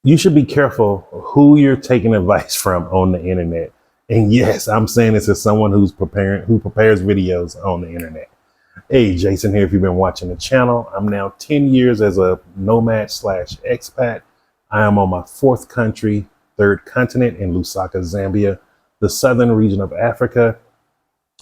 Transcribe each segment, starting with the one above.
you should be careful who you're taking advice from on the internet. And yes, I'm saying this as someone who prepares videos on the internet. Hey, Jason here. If you've been watching the channel, I'm now 10 years as a nomad slash expat. I am on my fourth country, third continent in Lusaka, Zambia, the southern region of Africa.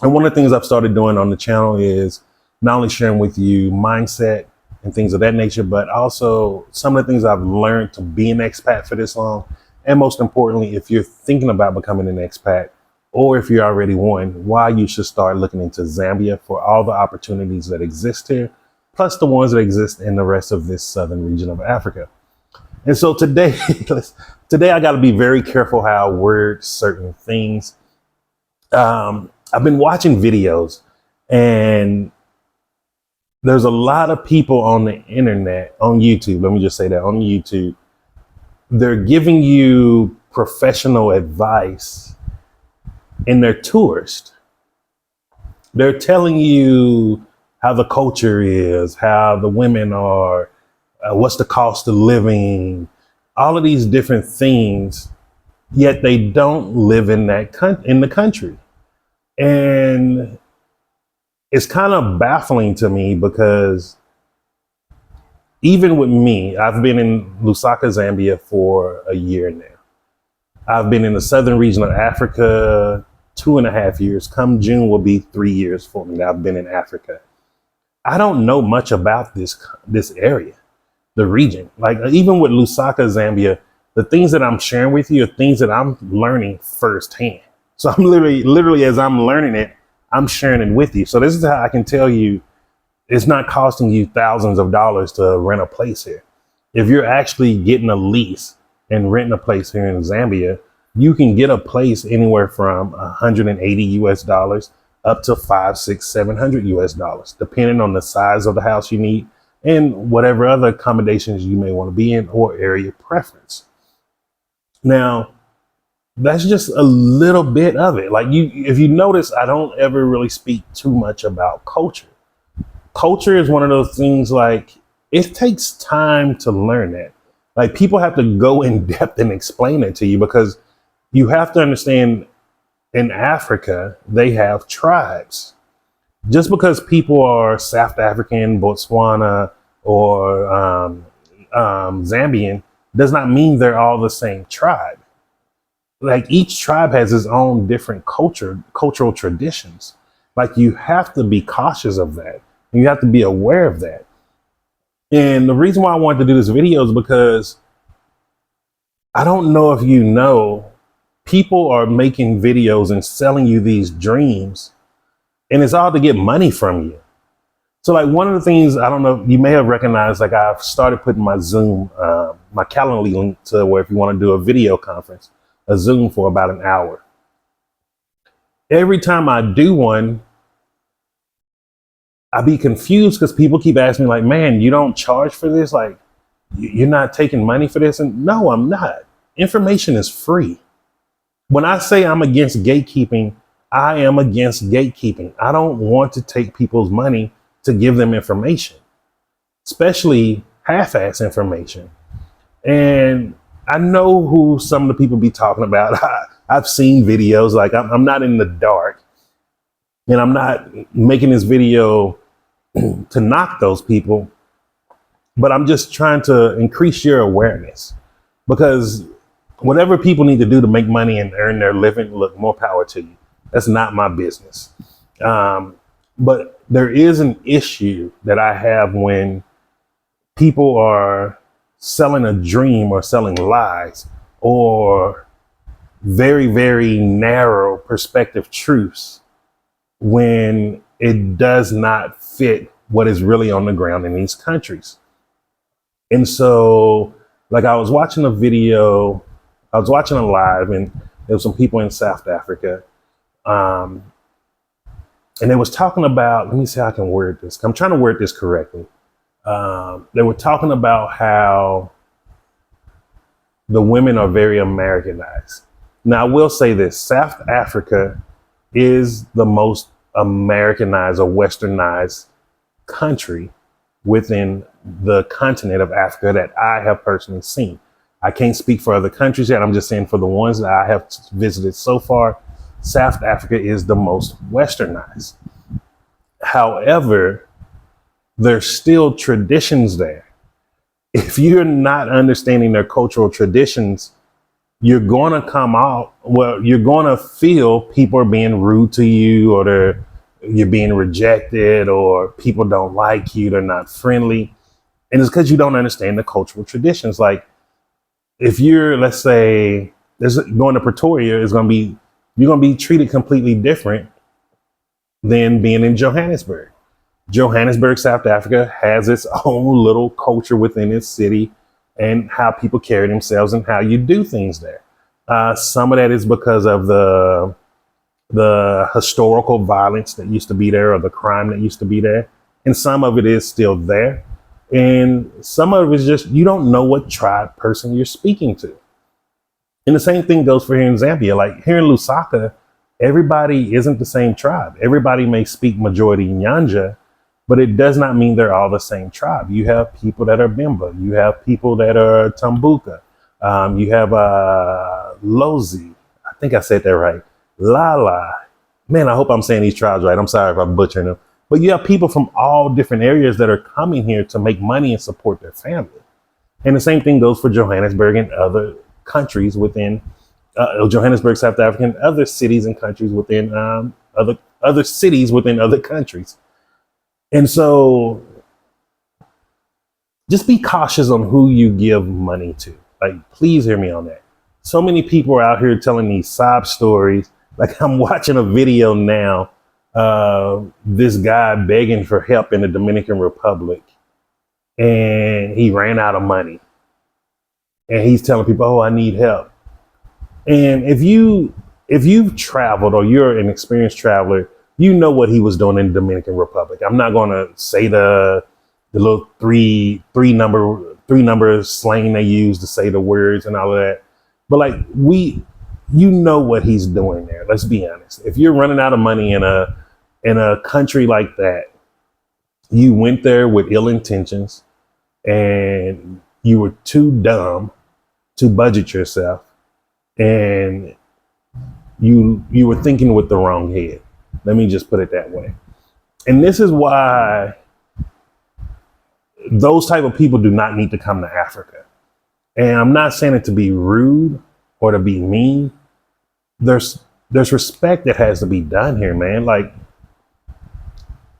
And one of the things I've started doing on the channel is not only sharing with you mindset and things of that nature, but also some of the things I've learned to be an expat for this long. And most importantly, if you're thinking about becoming an expat, or if you're already one, why you should start looking into Zambia for all the opportunities that exist here, plus the ones that exist in the rest of this southern region of Africa. And so today, today I got to be very careful how I word certain things. I've been watching videos, and there's a lot of people on the internet, on YouTube, let me just say that, on YouTube, they're giving you professional advice, and they're tourists. They're telling you how the culture is, how the women are, what's the cost of living, all of these different things, yet they don't live in in the country. And it's kind of baffling to me because even with me, I've been in Lusaka, Zambia for a year now. I've been in the southern region of Africa 2.5 years. Come June will be 3 years for me that I've been in Africa. I don't know much about this area, the region. Like even with Lusaka, Zambia, the things that I'm sharing with you are things that I'm learning firsthand. So I'm literally as I'm learning it, I'm sharing it with you. So this is how I can tell you it's not costing you thousands of dollars to rent a place here. If you're actually getting a lease and renting a place here in Zambia, you can get a place anywhere from 180 US dollars up to 500, 600, 700 US dollars, depending on the size of the house you need and whatever other accommodations you may want to be in or area preference. Now, that's just a little bit of it. Like if you notice, I don't ever really speak too much about culture. Culture is one of those things, like it takes time to learn that. Like people have to go in depth and explain it to you, because you have to understand in Africa, they have tribes. Just because people are South African, Botswana, or Zambian does not mean they're all the same tribe. Like each tribe has its own different cultural traditions. Like you have to be cautious of that. And you have to be aware of that. And the reason why I wanted to do this video is because I don't know if you know, people are making videos and selling you these dreams, and it's all to get money from you. So like one of the things, I don't know, you may have recognized, like I've started putting my Zoom, my Calendly link to where if you want to do a video conference, a Zoom for about an hour. Every time I do one, I be confused because people keep asking me like, man, you don't charge for this? Like you're not taking money for this? And no, I'm not. Information is free. When I say I'm against gatekeeping, I am against gatekeeping. I don't want to take people's money to give them information, especially half-ass information. And I know who some of the people be talking about. I've seen videos, like I'm not in the dark, and I'm not making this video to knock those people, but I'm just trying to increase your awareness, because whatever people need to do to make money and earn their living, look, more power to you. That's not my business. But there is an issue that I have when people are selling a dream or selling lies or very, very narrow perspective truths when it does not fit what is really on the ground in these countries. And so, like I was watching a video, I was watching a live, and there was some people in South Africa. And they was talking about, let me see how I can word this. I'm trying to word this correctly. They were talking about how the women are very Americanized. Now, I will say this, South Africa is the most Americanized or Westernized country within the continent of Africa that I have personally seen. I can't speak for other countries yet. I'm just saying for the ones that I have visited so far, South Africa is the most westernized. However, there's still traditions there. If you're not understanding their cultural traditions, you're going to come out, well, you're going to feel people are being rude to you, or you're being rejected, or people don't like you, they're not friendly. And it's because you don't understand the cultural traditions. Like if you're, let's say, going to Pretoria is going to be, you're going to be treated completely different than being in Johannesburg. Johannesburg, South Africa has its own little culture within its city and how people carry themselves and how you do things there. Some of that is because of the historical violence that used to be there, or the crime that used to be there. And some of it is still there. And some of it is just, you don't know what tribe person you're speaking to. And the same thing goes for here in Zambia. Like here in Lusaka, everybody isn't the same tribe. Everybody may speak majority Nyanja, but it does not mean they're all the same tribe. You have people that are Bimba. You have people that are Tambuka. You have Lozi. I think I said that right. Lala. Man, I hope I'm saying these tribes right. I'm sorry if I'm butchering them. But you have people from all different areas that are coming here to make money and support their family. And the same thing goes for Johannesburg and other countries within Johannesburg, South Africa, and other cities and countries within other cities within other countries. And so just be cautious on who you give money to. Like, please hear me on that. So many people are out here telling these sob stories. Like I'm watching a video now, this guy begging for help in the Dominican Republic, and he ran out of money. And he's telling people, oh, I need help. And if you've traveled, or you're an experienced traveler, you know what he was doing in the Dominican Republic. I'm not going to say the little three number slang they use to say the words and all of that. But like you know what he's doing there. Let's be honest. If you're running out of money in a country like that, you went there with ill intentions and you were too dumb to budget yourself, and you were thinking with the wrong head. Let me just put it that way. And this is why those type of people do not need to come to Africa. And I'm not saying it to be rude or to be mean. There's respect that has to be done here, man. Like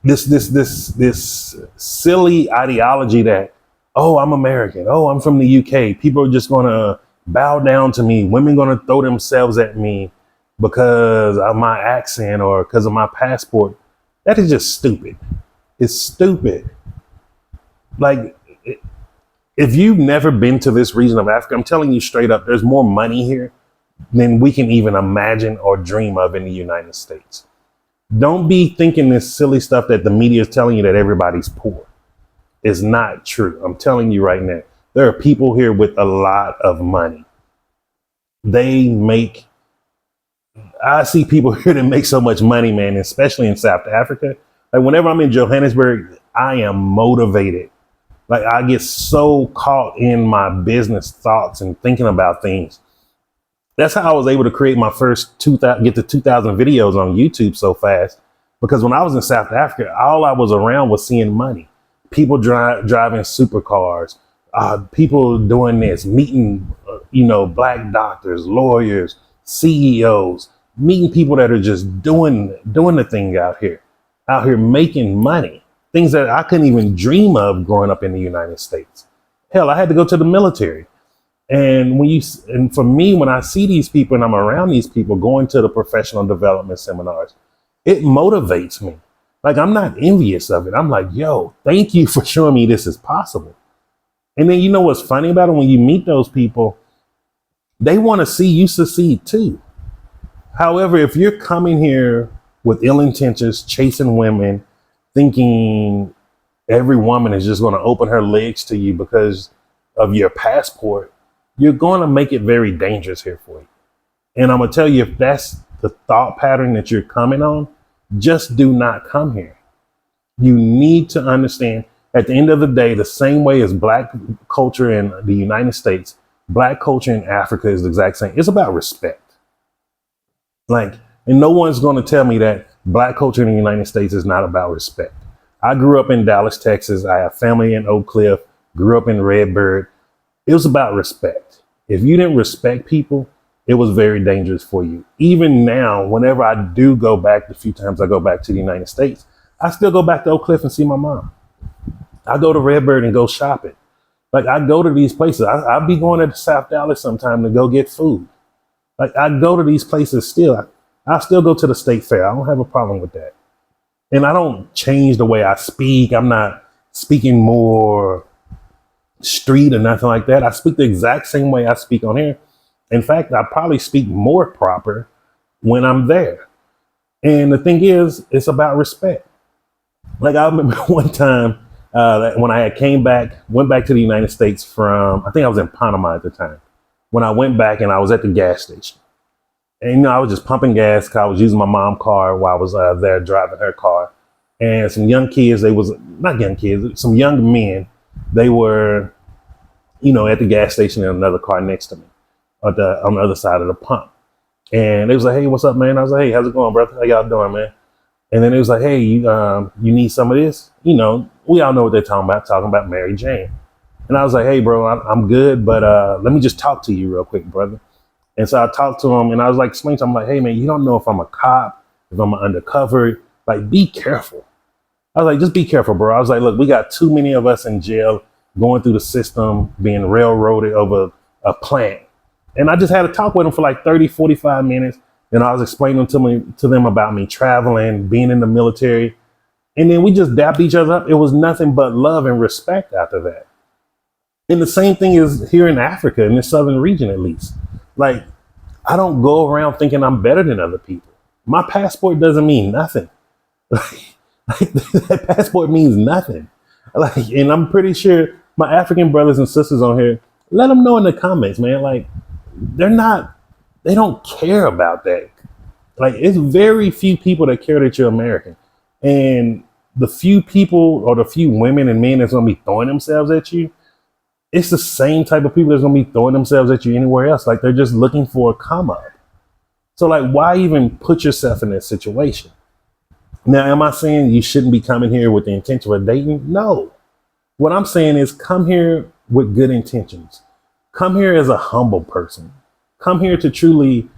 this silly ideology that, oh, I'm American. Oh, I'm from the UK. People are just going to bow down to me. Women going to throw themselves at me because of my accent or because of my passport. That is just stupid. It's stupid. Like, if you've never been to this region of Africa, I'm telling you straight up, there's more money here than we can even imagine or dream of in the United States. Don't be thinking this silly stuff that the media is telling you that everybody's poor. It's not true. I'm telling you right now, there are people here with a lot of money. I see people here that make so much money, man, especially in South Africa. Like whenever I'm in Johannesburg, I am motivated. Like I get so caught in my business thoughts and thinking about things. That's how I was able to create my first 2,000 videos on YouTube so fast. Because when I was in South Africa, all I was around was seeing money. People driving supercars, people doing this, meeting, black doctors, lawyers, CEOs, meeting people that are just doing the thing out here making money, things that I couldn't even dream of growing up in the United States. Hell, I had to go to the military. And for me, when I see these people and I'm around these people going to the professional development seminars, it motivates me. Like, I'm not envious of it. I'm like, yo, thank you for showing me this is possible. And then you know what's funny about it? When you meet those people, they want to see you succeed too. However, if you're coming here with ill intentions, chasing women, thinking every woman is just going to open her legs to you because of your passport, you're going to make it very dangerous here for you. And I'm going to tell you, if that's the thought pattern that you're coming on, just do not come here. You need to understand, at the end of the day, the same way as Black culture in the United States, Black culture in Africa is the exact same. It's about respect. Like, and no one's going to tell me that black culture in the United States is not about respect. I grew up in Dallas, Texas. I have family in Oak Cliff, grew up in Redbird. It was about respect. If you didn't respect people, it was very dangerous for you. Even now, whenever I do go back, the few times I go back to the United States, I still go back to Oak Cliff and see my mom. I go to Redbird and go shopping. Like, I go to these places. I'll be going to South Dallas sometime to go get food. Like, I go to these places still. I still go to the state fair. I don't have a problem with that. And I don't change the way I speak. I'm not speaking more street or nothing like that. I speak the exact same way I speak on here. In fact, I probably speak more proper when I'm there. And the thing is, it's about respect. Like, I remember one time when I went back to the United States from, I think I was in Panama at the time. When I went back and I was at the gas station. And, you know, I was just pumping gas because I was using my mom's car while I was there driving her car. And some young kids, some young men, they were, you know, at the gas station in another car next to me on the other side of the pump. And they was like, hey, what's up, man? I was like, hey, how's it going, brother? How y'all doing, man? And then it was like, hey, you need some of this? You know, we all know what they're talking about Mary Jane. And I was like, hey, bro, I'm good, but let me just talk to you real quick, brother. And so I talked to him and I was like, explain to him, like, hey, man, you don't know if I'm a cop, if I'm undercover, like, be careful. I was like, just be careful, bro. I was like, look, we got too many of us in jail going through the system, being railroaded over a plant. And I just had a talk with him for like 30, 45 minutes. And I was explaining to them about me traveling, being in the military. And then we just dapped each other up. It was nothing but love and respect after that. And the same thing is here in Africa, in the southern region, at least. Like, I don't go around thinking I'm better than other people. My passport doesn't mean nothing. That passport means nothing. Like, and I'm pretty sure my African brothers and sisters on here, let them know in the comments, man. Like, they don't care about that. Like, it's very few people that care that you're American. And the few people or the few women and men that's going to be throwing themselves at you, it's the same type of people that's going to be throwing themselves at you anywhere else. Like, they're just looking for a come up. So, like, why even put yourself in that situation? Now, am I saying you shouldn't be coming here with the intention of dating? No. What I'm saying is come here with good intentions. Come here as a humble person. Come here to truly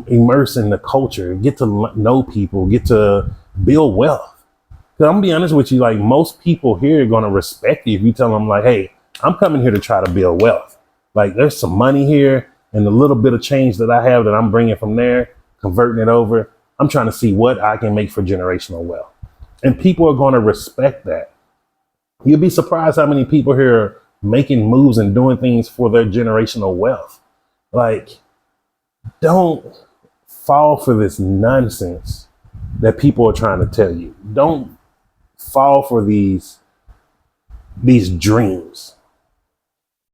immerse in the culture, get to know people, get to build wealth. Because I'm going to be honest with you, like, most people here are going to respect you if you tell them, like, hey, I'm coming here to try to build wealth. Like, there's some money here and the little bit of change that I have that I'm bringing from there, converting it over. I'm trying to see what I can make for generational wealth. And people are going to respect that. You'll be surprised how many people here are making moves and doing things for their generational wealth. Like, don't fall for this nonsense that people are trying to tell you. Don't fall for these dreams.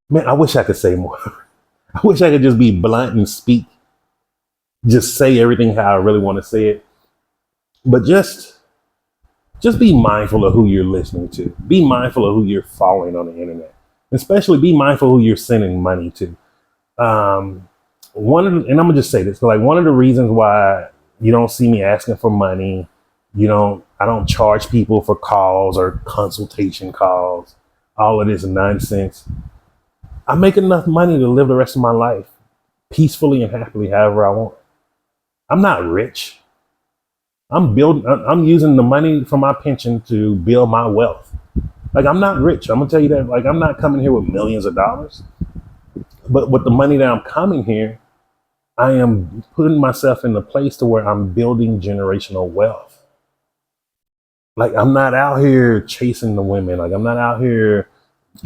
Man, I wish I could say more. I wish I could just be blunt and just say everything how I really want to say it. But just be mindful of who you're listening to. Be mindful of who you're following on the internet. Especially be mindful who you're sending money to. And I'm gonna just say this, like, one of the reasons why you don't see me asking for money, I don't charge people for calls or consultation calls, all of this nonsense. I make enough money to live the rest of my life peacefully and happily, however I want. I'm not rich. I'm using the money from my pension to build my wealth. Like, I'm not rich. I'm gonna tell you that. Like, I'm not coming here with millions of dollars. But with the money that I'm coming here, I am putting myself in the place to where I'm building generational wealth. Like, I'm not out here chasing the women. Like, I'm not out here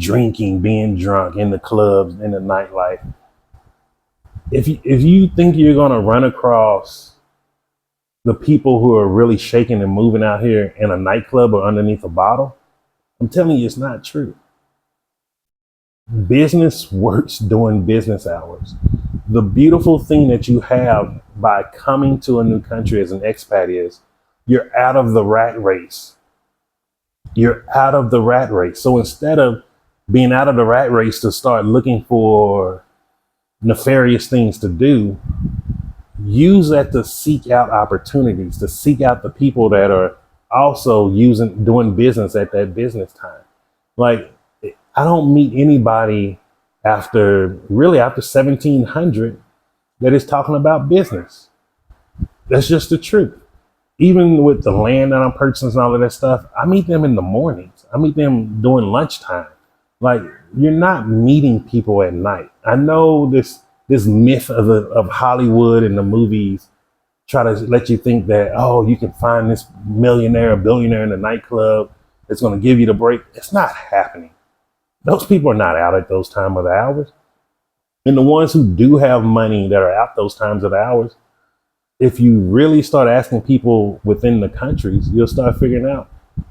drinking, being drunk in the clubs, in the nightlife. If you think you're gonna run across the people who are really shaking and moving out here in a nightclub or underneath a bottle, I'm telling you, it's not true. Business works during business hours. The beautiful thing that you have by coming to a new country as an expat is you're out of the rat race. You're out of the rat race. So instead of being out of the rat race to start looking for nefarious things to do, use that to seek out opportunities, to seek out the people that are also doing business at that business time. Like, I don't meet anybody after 1700 that is talking about business. That's just the truth. Even with the land that I'm purchasing and all of that stuff, I meet them in the mornings. I meet them during lunchtime. Like, you're not meeting people at night. I know this myth of Hollywood and the movies try to let you think that, oh, you can find this millionaire or billionaire in a nightclub that's going to give you the break. It's not happening. Those people are not out at those time of the hours. And the ones who do have money that are out those times of the hours, if you really start asking people within the countries, you'll start figuring out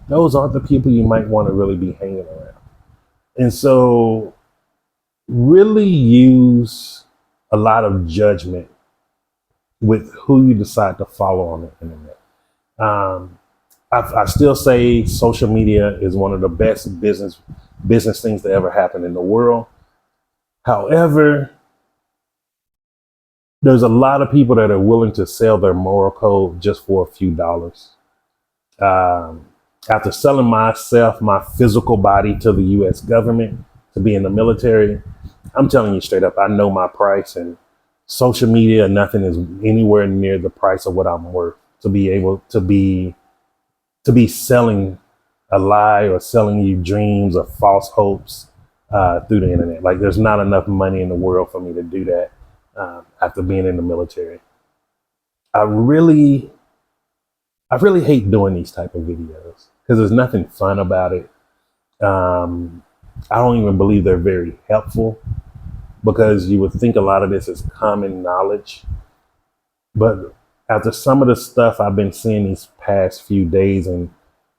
those aren't the people you might want to really be hanging around. And so really use a lot of judgment with who you decide to follow on the internet. I still say social media is one of the best business things that ever happened in the world. However, there's a lot of people that are willing to sell their moral code just for a few dollars. After selling myself, my physical body to the U.S. government to be in the military, I'm telling you straight up, I know my price, and social media, nothing is anywhere near the price of what I'm worth to be able to be selling a lie or selling you dreams or false hopes through the internet. Like, there's not enough money in the world for me to do that after being in the military. I really hate doing these type of videos because there's nothing fun about it. I don't even believe they're very helpful, because you would think a lot of this is common knowledge. But after some of the stuff I've been seeing these past few days and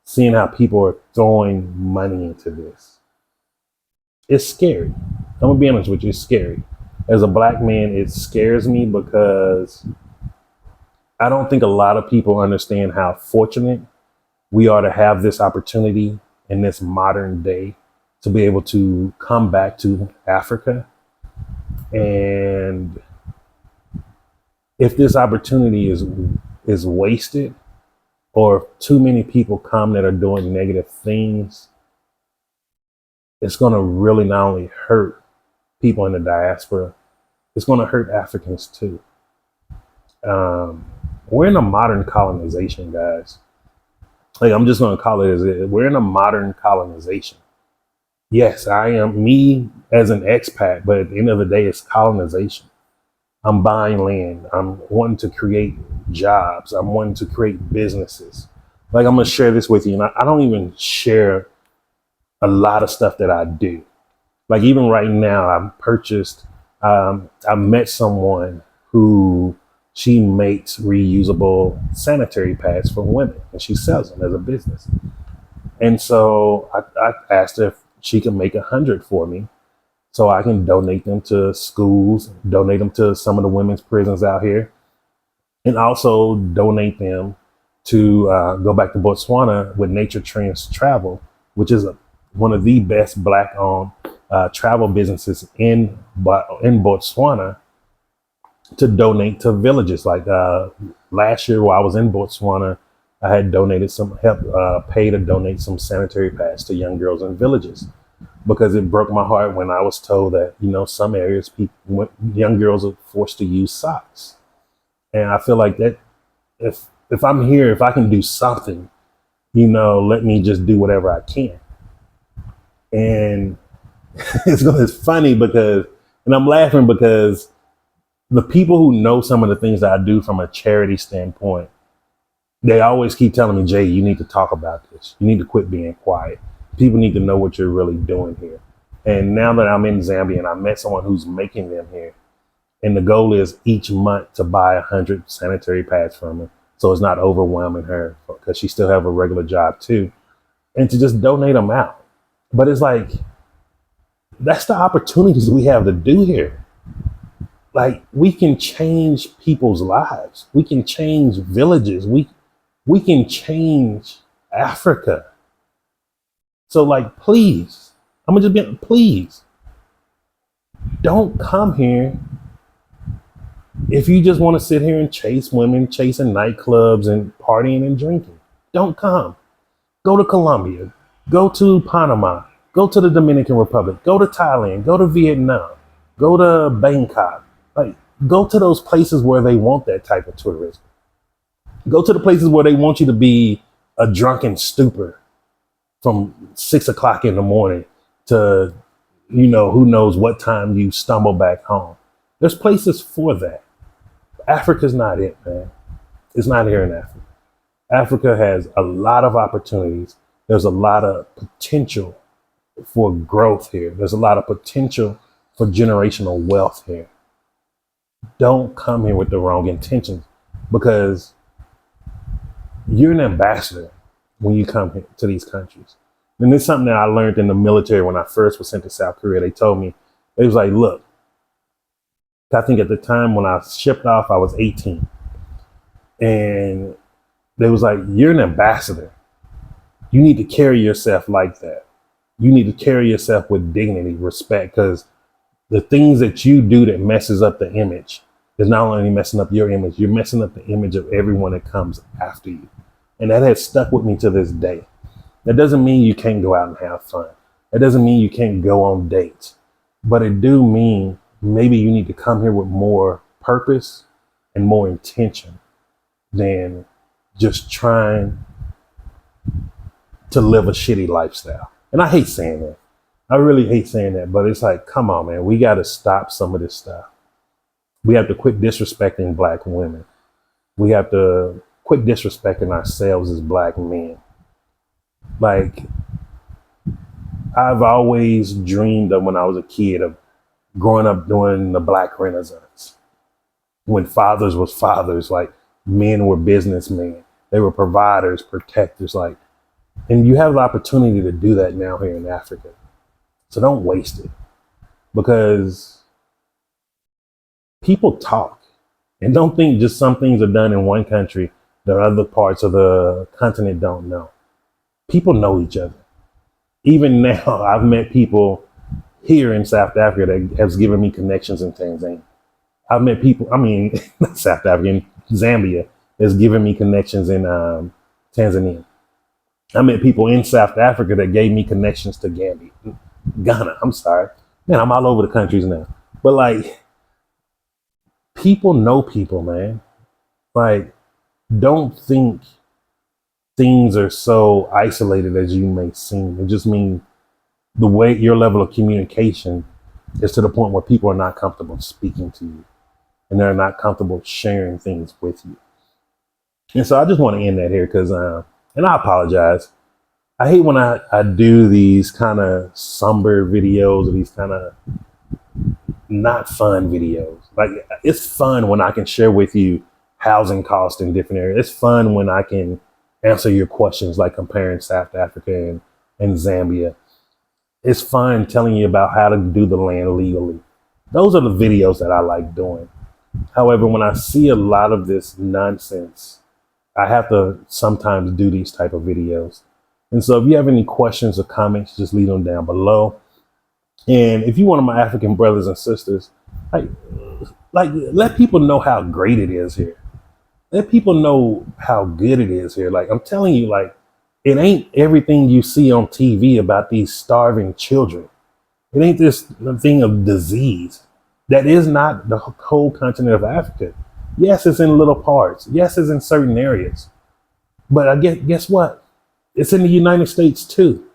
seeing how people are throwing money into this, it's scary. I'm gonna be honest with you, it's scary. As a black man, it scares me because I don't think a lot of people understand how fortunate we are to have this opportunity in this modern day to be able to come back to Africa. And if this opportunity is wasted, or if too many people come that are doing negative things, it's going to really not only hurt people in the diaspora, it's going to hurt Africans too. We're in a modern colonization, guys. Like, I'm just going to call it as it. We're in a modern colonization. Yes, I am me as an expat, but at the end of the day, it's colonization. I'm buying land. I'm wanting to create jobs. I'm wanting to create businesses. Like, I'm going to share this with you. And I don't even share a lot of stuff that I do. Like, even right now, I met someone who she makes reusable sanitary pads for women, and she sells them as a business. And so I asked her if she can make 100 for me so I can donate them to schools, donate them to some of the women's prisons out here, and also donate them to go back to Botswana with Nature Trends Travel, which is one of the best Black-owned travel businesses in Botswana, to donate to villages. Like last year while I was in Botswana, I had donated pay to donate some sanitary pads to young girls in villages, because it broke my heart when I was told that, some areas young girls are forced to use socks. And I feel like that if I'm here, if I can do something, let me just do whatever I can. And it's funny and I'm laughing because the people who know some of the things that I do from a charity standpoint, they always keep telling me, Jay, you need to talk about this. You need to quit being quiet. People need to know what you're really doing here. And now that I'm in Zambia and I met someone who's making them here, and the goal is each month to buy 100 sanitary pads from her, so it's not overwhelming her, because she still have a regular job too, and to just donate them out. But it's like, that's the opportunities we have to do here. Like, we can change people's lives. We can change villages. We can change Africa. So, like, please, I'm gonna just be, please don't come here if you just want to sit here and chase women, chasing nightclubs and partying and drinking. Don't come. Go to Colombia, go to Panama, go to the Dominican Republic, go to Thailand, go to Vietnam, go to Bangkok. Like, go to those places where they want that type of tourism. Go to the places where they want you to be a drunken stupor from 6 o'clock in the morning to, who knows what time you stumble back home. There's places for that. Africa's not it, man. It's not here in Africa. Africa has a lot of opportunities. There's a lot of potential for growth here. There's a lot of potential for generational wealth here. Don't come here with the wrong intentions, because you're an ambassador when you come here to these countries. And it's something that I learned in the military when I first was sent to South Korea. They told me, they was like, look, I think at the time when I shipped off, I was 18. And they was like, you're an ambassador. You need to carry yourself like that. You need to carry yourself with dignity, respect, because the things that you do that messes up the image is not only messing up your image, you're messing up the image of everyone that comes after you. And that has stuck with me to this day. That doesn't mean you can't go out and have fun. That doesn't mean you can't go on dates. But it do mean maybe you need to come here with more purpose and more intention than just trying to live a shitty lifestyle. And I hate saying that. I really hate saying that, but it's like, come on, man, we got to stop some of this stuff. We have to quit disrespecting Black women. We have to quit disrespecting ourselves as Black men. Like, I've always dreamed of, when I was a kid, of growing up during the Black Renaissance, when fathers was fathers, like men were businessmen. They were providers, protectors, like, and you have the opportunity to do that now here in Africa. So don't waste it, because people talk, and don't think just some things are done in one country that other parts of the continent don't know. People know each other. Even now, I've met people here in South Africa that has given me connections in Tanzania. I've met people, not South Africa, in Zambia has given me connections in Tanzania. I met people in South Africa that gave me connections to Ghana. I'm sorry. Man, I'm all over the countries now. But like, people know people, man. Like, don't think things are so isolated as you may seem. It just means the way your level of communication is to the point where people are not comfortable speaking to you, and they're not comfortable sharing things with you. And so I just want to end that here, because, and I apologize. I hate when I do these kind of somber videos, or these kind of not fun videos. Like, it's fun when I can share with you housing costs in different areas. It's fun when I can answer your questions, like comparing South Africa and Zambia. It's fun telling you about how to do the land legally. Those are the videos that I like doing. However, when I see a lot of this nonsense, I have to sometimes do these type of videos. And so if you have any questions or comments, just leave them down below. And if you're one of my African brothers and sisters, like let people know how great it is here. Let people know how good it is here. Like, I'm telling you, like, it ain't everything you see on TV about these starving children. It ain't this thing of disease. That is not the whole continent of Africa. Yes, it's in little parts. Yes, it's in certain areas. But guess what? It's in the United States too.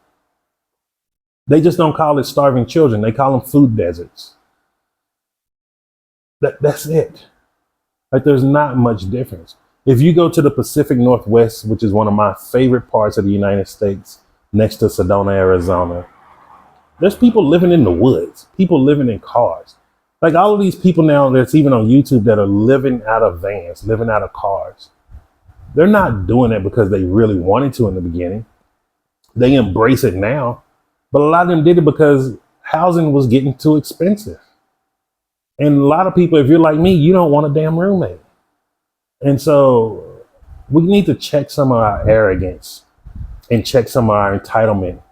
They just don't call it starving children. They call them food deserts. That's it. Like, there's not much difference. If you go to the Pacific Northwest, which is one of my favorite parts of the United States, next to Sedona, Arizona, there's people living in the woods, people living in cars. Like, all of these people now that's even on YouTube that are living out of vans, living out of cars. They're not doing it because they really wanted to in the beginning. They embrace it now. But a lot of them did it because housing was getting too expensive. And a lot of people, if you're like me, you don't want a damn roommate. And so we need to check some of our arrogance and check some of our entitlement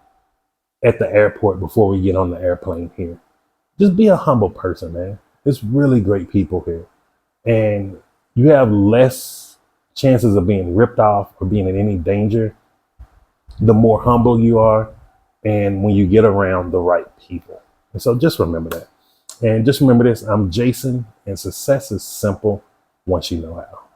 at the airport before we get on the airplane here. Just be a humble person, man. It's really great people here. And you have less chances of being ripped off or being in any danger the more humble you are and when you get around the right people. And so just remember that. And just remember this, I'm Jason, and success is simple once you know how.